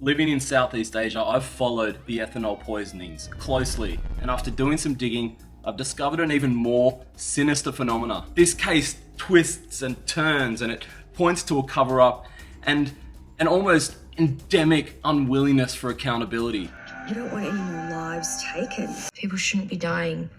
Living in Southeast Asia, I've followed the ethanol poisonings closely, and after doing some digging, I've discovered an even more sinister phenomena. This case twists and turns, and it points to a cover-up and an almost endemic unwillingness for accountability. You don't want any more lives taken. People shouldn't be dying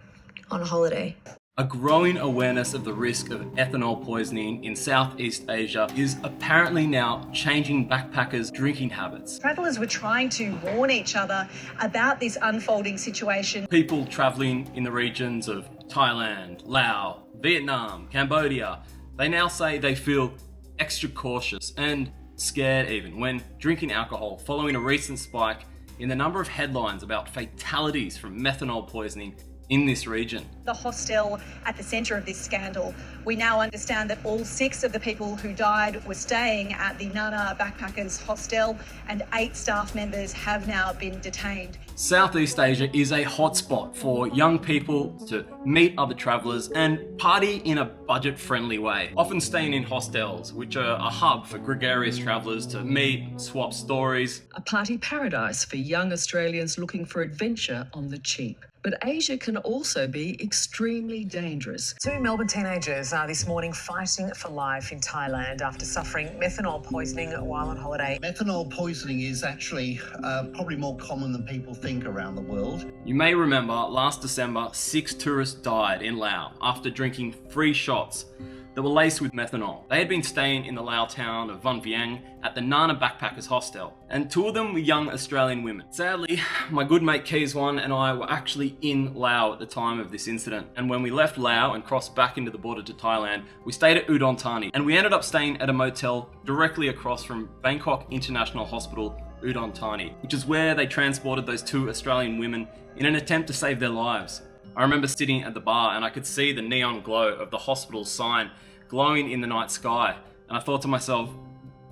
on a holiday. A growing awareness of the risk of ethanol poisoning in Southeast Asia is apparently now changing backpackers' drinking habits. Travellers were trying to warn each other about this unfolding situation. People travelling in the regions of Thailand, Laos, Vietnam, Cambodia, they now say they feel extra cautious and scared even when drinking alcohol, following a recent spike in the number of headlines about fatalities from methanol poisoning in this region. The hostel at the centre of this scandal. We now understand that all 6 of the people who died were staying at the Nana Backpackers Hostel, and 8 staff members have now been detained. Southeast Asia is a hotspot for young people to meet other travellers and party in a budget-friendly way, often staying in hostels, which are a hub for gregarious travellers to meet, swap stories. A party paradise for young Australians looking for adventure on the cheap. But Asia can also be extremely dangerous. 2 Melbourne teenagers are this morning fighting for life in Thailand after suffering methanol poisoning while on holiday. Methanol poisoning is actually probably more common than people think around the world. You may remember last December, 6 tourists died in Laos after drinking 3 shots that were laced with methanol. They had been staying in the Lao town of Vang Vieng at the Nana Backpackers Hostel, and 2 of them were young Australian women. Sadly, my good mate Keyswan and I were actually in Laos at the time of this incident, and when we left Laos and crossed back into the border to Thailand, we stayed at Udon Thani, and we ended up staying at a motel directly across from Bangkok International Hospital, Udon Thani, which is where they transported those 2 Australian women in an attempt to save their lives. I remember sitting at the bar and I could see the neon glow of the hospital sign glowing in the night sky, and I thought to myself,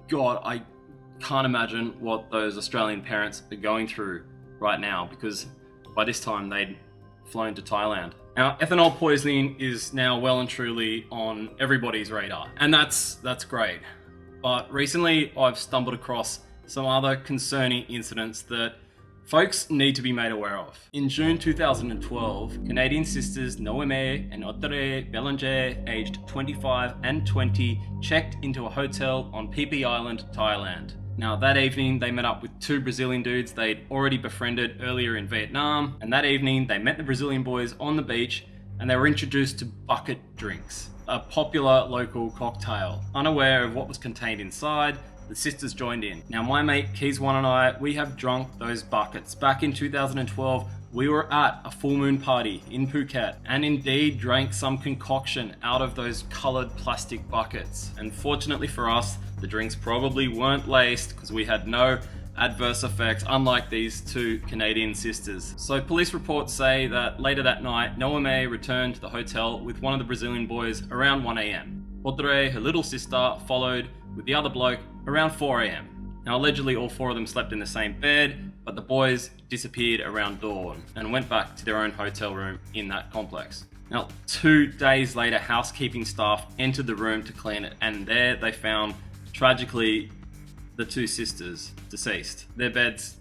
God, I can't imagine what those Australian parents are going through right now, because by this time they'd flown to Thailand. Now, ethanol poisoning is now well and truly on everybody's radar, and that's great. But recently I've stumbled across some other concerning incidents that folks need to be made aware of. In June 2012, Canadian sisters Noeme and Audrey Belanger, aged 25 and 20, checked into a hotel on Phi Phi Island, Thailand. Now, that evening they met up with 2 Brazilian dudes they'd already befriended earlier in Vietnam, and that evening they met the Brazilian boys on the beach and they were introduced to bucket drinks, a popular local cocktail. Unaware of what was contained inside, the sisters joined in. Now, my mate Keyswan and I, we have drunk those buckets. Back in 2012, we were at a full moon party in Phuket and indeed drank some concoction out of those coloured plastic buckets. And fortunately for us, the drinks probably weren't laced because we had no adverse effects, unlike these 2 Canadian sisters. So police reports say that later that night, Noeme returned to the hotel with one of the Brazilian boys around 1 a.m. Audrey, her little sister, followed with the other bloke around 4 a.m. Now, allegedly all 4 of them slept in the same bed, but the boys disappeared around dawn and went back to their own hotel room in that complex. Now, 2 days later, housekeeping staff entered the room to clean it, and there they found, tragically, the 2 sisters deceased, their beds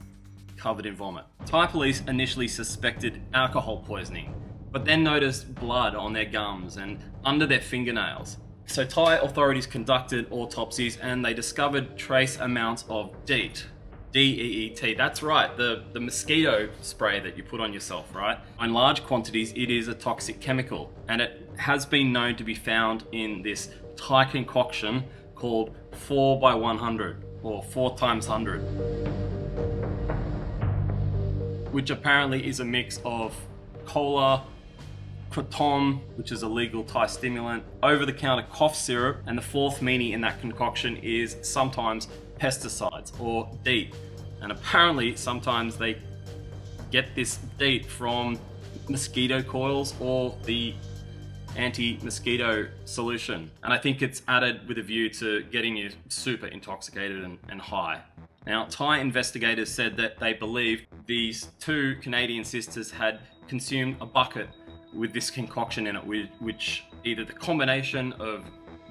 covered in vomit. Thai police initially suspected alcohol poisoning, but then noticed blood on their gums and under their fingernails. So Thai authorities conducted autopsies and they discovered trace amounts of DEET. D-E-E-T, that's right, the mosquito spray that you put on yourself, right? In large quantities, it is a toxic chemical, and it has been known to be found in this Thai concoction called 4x100, or 4 times 100, which apparently is a mix of cola, kratom, which is a legal Thai stimulant, over-the-counter cough syrup, and the 4th meaning in that concoction is sometimes pesticides, or DEET. And apparently sometimes they get this DEET from mosquito coils or the anti-mosquito solution. And I think it's added with a view to getting you super intoxicated and high. Now, Thai investigators said that they believed these 2 Canadian sisters had consumed a bucket with this concoction in it, which either the combination of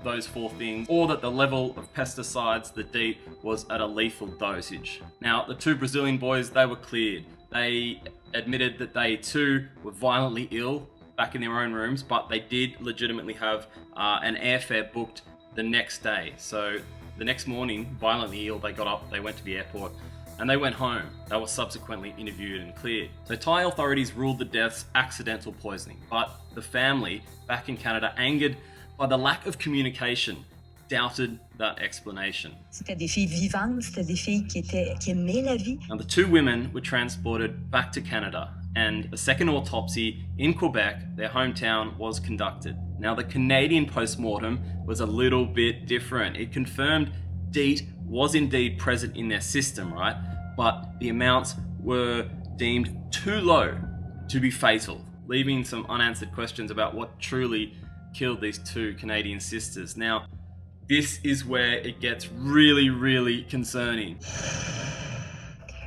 those four things, or that the level of pesticides, the DEET, was at a lethal dosage. Now, the two Brazilian boys, they were cleared. They admitted that they too were violently ill back in their own rooms, but they did legitimately have an airfare booked the next day. So the next morning, violently ill, they got up, they went to the airport, and they went home. They were subsequently interviewed and cleared. So Thai authorities ruled the deaths accidental poisoning, but the family back in Canada, angered by the lack of communication, doubted that explanation. C'était des filles vivantes, c'était des filles qui aimaient la vie. Now the two women were transported back to Canada, and a second autopsy in Quebec, their hometown, was conducted. Now the Canadian post-mortem was a little bit different. It confirmed DEET was indeed present in their system, right? But the amounts were deemed too low to be fatal, leaving some unanswered questions about what truly killed these two Canadian sisters. Now, this is where it gets really, really concerning.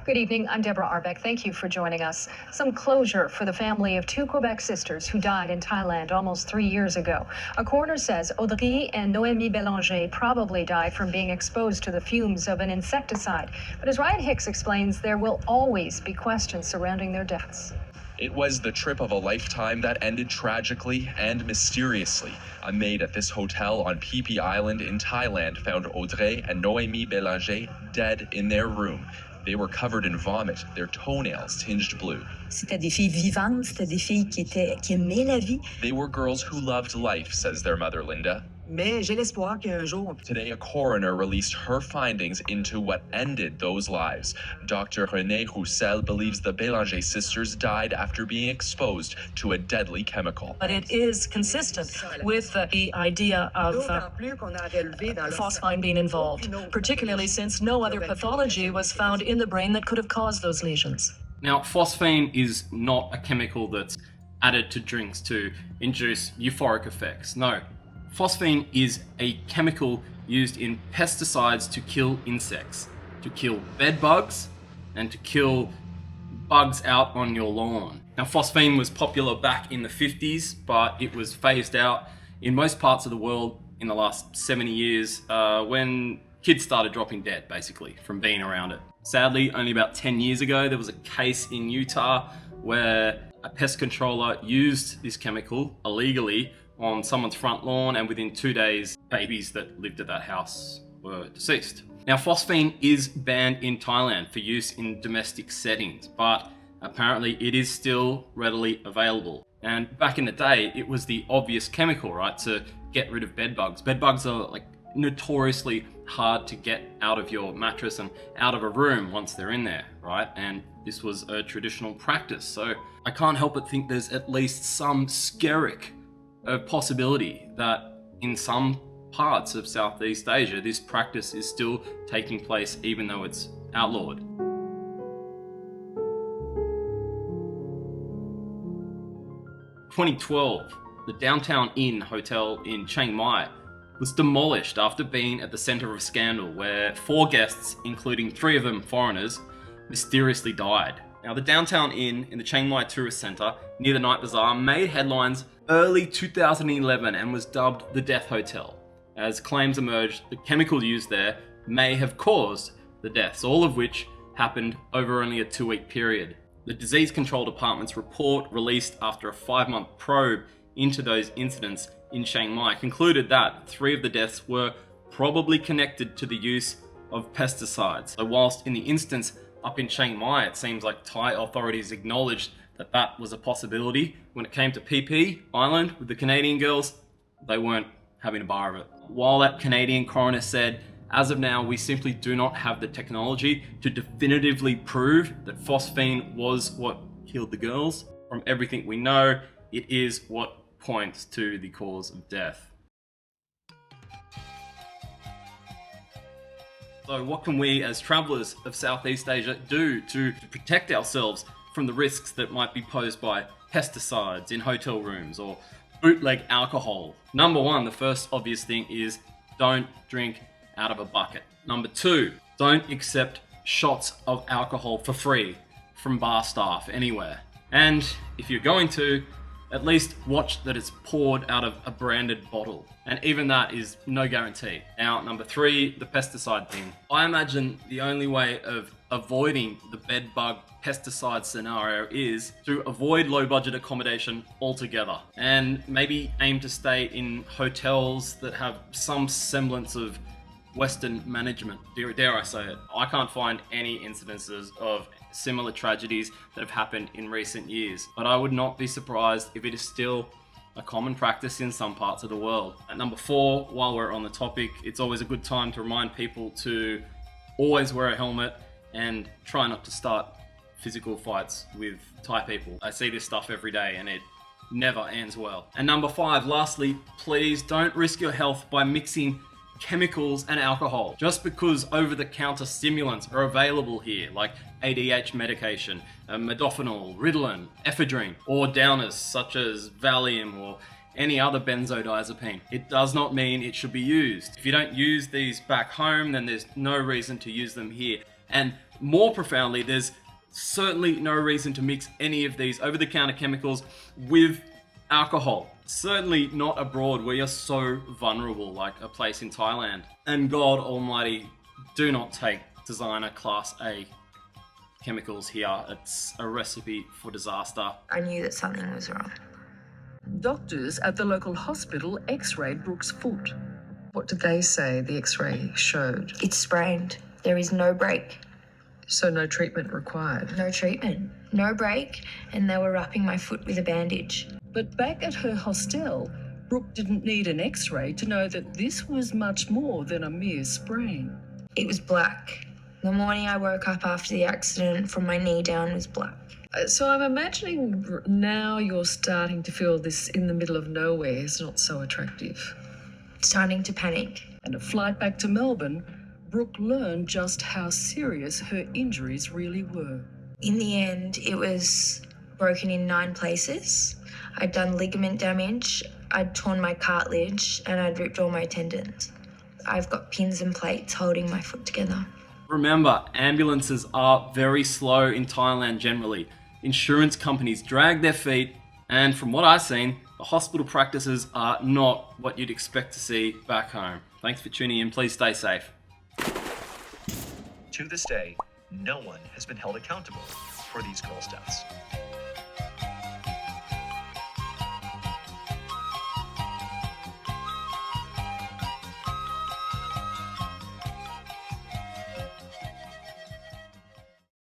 Good evening. I'm Deborah Arbeck. Thank you for joining us. Some closure for the family of two Quebec sisters who died in Thailand almost 3 years ago. A coroner says Audrey and Noémie Bélanger probably died from being exposed to the fumes of an insecticide. But as Ryan Hicks explains, there will always be questions surrounding their deaths. It was the trip of a lifetime that ended tragically and mysteriously. A maid at this hotel on Phi Phi Island in Thailand found Audrey and Noémie Bélanger dead in their room. They were covered in vomit, their toenails tinged blue. C'était des filles vivantes, c'était des filles qui aimaient la vie. They were girls who loved life, says their mother Linda. Mais j'ai l'espoir qu'un jour... Today, a coroner released her findings into what ended those lives. Dr. René Roussel believes the Bélanger sisters died after being exposed to a deadly chemical. But it is consistent with the idea of phosphine being involved, particularly since no other pathology was found in the brain that could have caused those lesions. Now, phosphine is not a chemical that's added to drinks to induce euphoric effects. No. Phosphine is a chemical used in pesticides to kill insects, to kill bed bugs, and to kill bugs out on your lawn. Now, phosphine was popular back in the 50s, but it was phased out in most parts of the world in the last 70 years when kids started dropping dead, basically, from being around it. Sadly, only about 10 years ago, there was a case in Utah where a pest controller used this chemical illegally on someone's front lawn, and within 2 days, babies that lived at that house were deceased. Now, phosphine is banned in Thailand for use in domestic settings, but apparently it is still readily available. And back in the day, it was the obvious chemical, right, to get rid of bed bugs. Bed bugs are like notoriously hard to get out of your mattress and out of a room once they're in there, right? And this was a traditional practice. So I can't help but think there's at least some skerrick of possibility that in some parts of Southeast Asia, this practice is still taking place even though it's outlawed. In 2012, the Downtown Inn hotel in Chiang Mai was demolished after being at the center of a scandal where 4 guests, including 3 of them foreigners, mysteriously died. Now, the Downtown Inn in the Chiang Mai Tourist Center near the Night Bazaar made headlines early 2011 and was dubbed the Death Hotel, as claims emerged the chemical used there may have caused the deaths, all of which happened over only a 2-week period. The Disease Control Department's report, released after a 5-month probe into those incidents in Chiang Mai, concluded that 3 of the deaths were probably connected to the use of pesticides. So whilst in the instance up in Chiang Mai, it seems like Thai authorities acknowledged that that was a possibility, when it came to Phi Phi Island with the Canadian girls, they weren't having a bar of it. While that Canadian coroner said, as of now, we simply do not have the technology to definitively prove that phosphine was what killed the girls, from everything we know, it is what points to the cause of death. So what can we as travellers of Southeast Asia do to protect ourselves from the risks that might be posed by pesticides in hotel rooms or bootleg alcohol? Number 1, the first obvious thing is don't drink out of a bucket. Number 2, don't accept shots of alcohol for free from bar staff anywhere. And if you're going to, at least watch that it's poured out of a branded bottle. And even that is no guarantee. Now, number 3, the pesticide thing. I imagine the only way of avoiding the bed bug pesticide scenario is to avoid low budget accommodation altogether and maybe aim to stay in hotels that have some semblance of Western management. Dare I say it. I can't find any incidences of similar tragedies that have happened in recent years, but I would not be surprised if it is still a common practice in some parts of the world. At number 4, while we're on the topic, it's always a good time to remind people to always wear a helmet and try not to start physical fights with Thai people. I see this stuff every day and it never ends well. And number 5, lastly, please don't risk your health by mixing chemicals and alcohol. Just because over-the-counter stimulants are available here, like ADH medication, Methanol, Ritalin, ephedrine, or downers such as Valium or any other benzodiazepine, it does not mean it should be used. If you don't use these back home, then there's no reason to use them here. And more profoundly, there's certainly no reason to mix any of these over-the-counter chemicals with alcohol. Certainly not abroad where you're so vulnerable, like a place in Thailand. And God Almighty, do not take designer Class A chemicals here. It's a recipe for disaster. I knew that something was wrong. Doctors at the local hospital x-rayed Brooke's foot. What did they say the x-ray showed? It's sprained. There is no break. So no treatment required? No treatment. No break, and they were wrapping my foot with a bandage. But back at her hostel, Brooke didn't need an x-ray to know that this was much more than a mere sprain. It was black. The morning I woke up after the accident, from my knee down, was black. So I'm imagining now you're starting to feel this in the middle of nowhere is not so attractive. Starting to panic. And a flight back to Melbourne, Brooke learned just how serious her injuries really were. In the end, it was broken in 9 places. I'd done ligament damage, I'd torn my cartilage, and I'd ripped all my tendons. I've got pins and plates holding my foot together. Remember, ambulances are very slow in Thailand generally. Insurance companies drag their feet, and from what I've seen, the hospital practices are not what you'd expect to see back home. Thanks for tuning in. Please stay safe. To this day, no one has been held accountable for these girls' deaths.